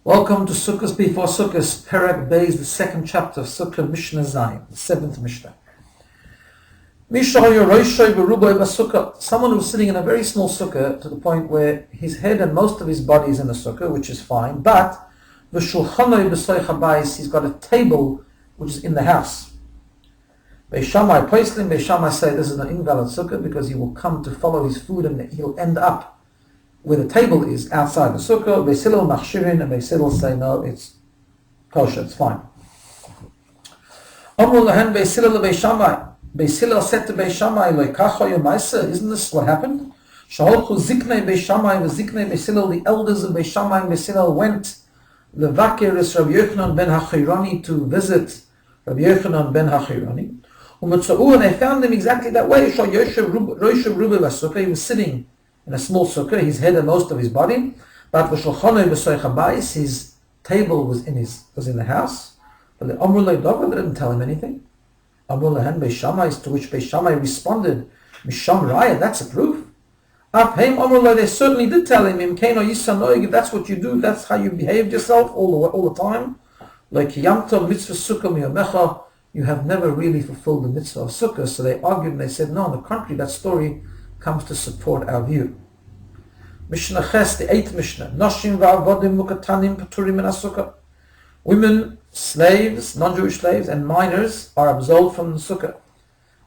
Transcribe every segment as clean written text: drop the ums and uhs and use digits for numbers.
Welcome to Sukkos before Sukkos, Perek Beis, the second chapter of Sukkah Mishna Zayin, the seventh Mishnah. Someone who's sitting in a very small sukkah to the point where his head and most of his body is in the sukkah, which is fine, but he's got a table which is in the house. Beis Shammai say this is an invalid sukkah because he will come to follow his food and he'll end up where the table is outside the sukkah. Beis Hillel machshirin, and Beis Hillel say no, it's kosher, it's fine. Amru lahen Beis Hillel Beis Shammai. Beis Hillel said to Beis Shammai, isn't this what happened? Shaholchu ziknei Beis Shammai v'ziknei Beis Hillel, the elders of Beis Shammai and Beis Hillel went levakir es Rabbi Yochanan ben Hachirani, to visit Rabbi Yochanan ben Hachirani. And they found him exactly that way. He was sitting in a small sukkah, his head and most of his body, but his table was in the house. But the Amrullah Dover didn't tell him anything. Amrullah Beis Shammai, to which Beis Shammai responded, Misham Raya, that's a proof. Amrullah, they certainly did tell him, if that's what you do, that's how you behaved yourself all the time. Like Yamtom mitzvah sukkah miyamecha, you have never really fulfilled the mitzvah of sukkah. So they argued and they said, no, on the contrary, that story comes to support our view. Mishna Ches, the 8th Mishnah. Noshim va'avodim mukatanim paturim min sukkah. Women, slaves, non-Jewish slaves, and minors are absolved from the sukkah.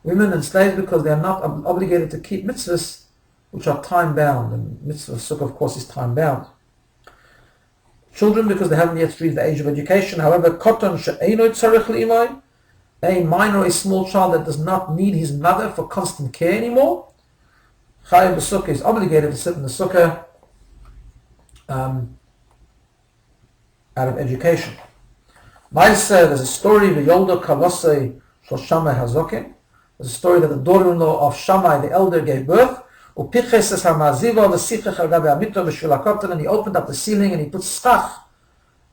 Women and slaves because they are not obligated to keep mitzvahs which are time-bound, and mitzvah of sukkah, of course, is time-bound. Children because they haven't yet reached the age of education. However, koton she'eino tzarich li'imai, a minor, a small child that does not need his mother for constant care anymore, Chayav b'sukkah is obligated to sit in the sukkah out of education. Ma'aseh, there's a story, v'yolda kalosei shel Shammai hazoken. There's a story that the daughter-in-law of Shammai, the elder, gave birth. Upiches es ha'maziva v'sichach al gabe hamito v'shvil hakotan, and he opened up the ceiling and he put schach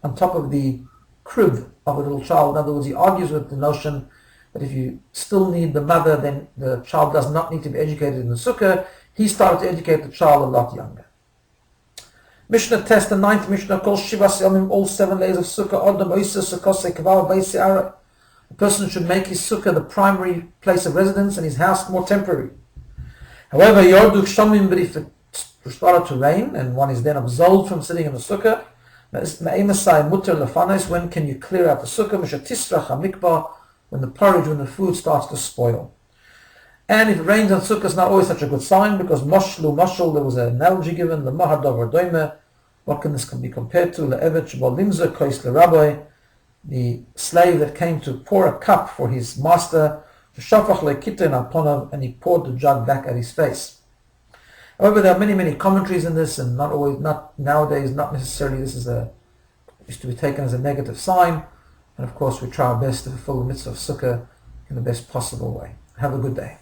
on top of the crib of a little child. In other words, he argues with the notion that if you still need the mother, then the child does not need to be educated in the sukkah. He started to educate the child a lot younger. Mishnah Test, the 9th Mishnah, calls Shivas Yomim, all 7 days of sukkah. Adam Oisa Sukkos Ekvar Beis Ara. A person should make his sukkah the primary place of residence and his house more temporary. However, Yordu Shomim, but if it started to rain and one is then absolved from sitting in the sukkah, when can you clear out the sukkah? When the porridge, when the food starts to spoil. And if it rains on sukkah, it's not always such a good sign, because mashlu, there was an analogy given, the mahadavar doime, what can this be compared to? The slave that came to pour a cup for his master, and he poured the jug back at his face. However, there are many commentaries in this, and not nowadays, not necessarily this is to be taken as a negative sign. And of course, we try our best to fulfill the mitzvah of sukkah in the best possible way. Have a good day.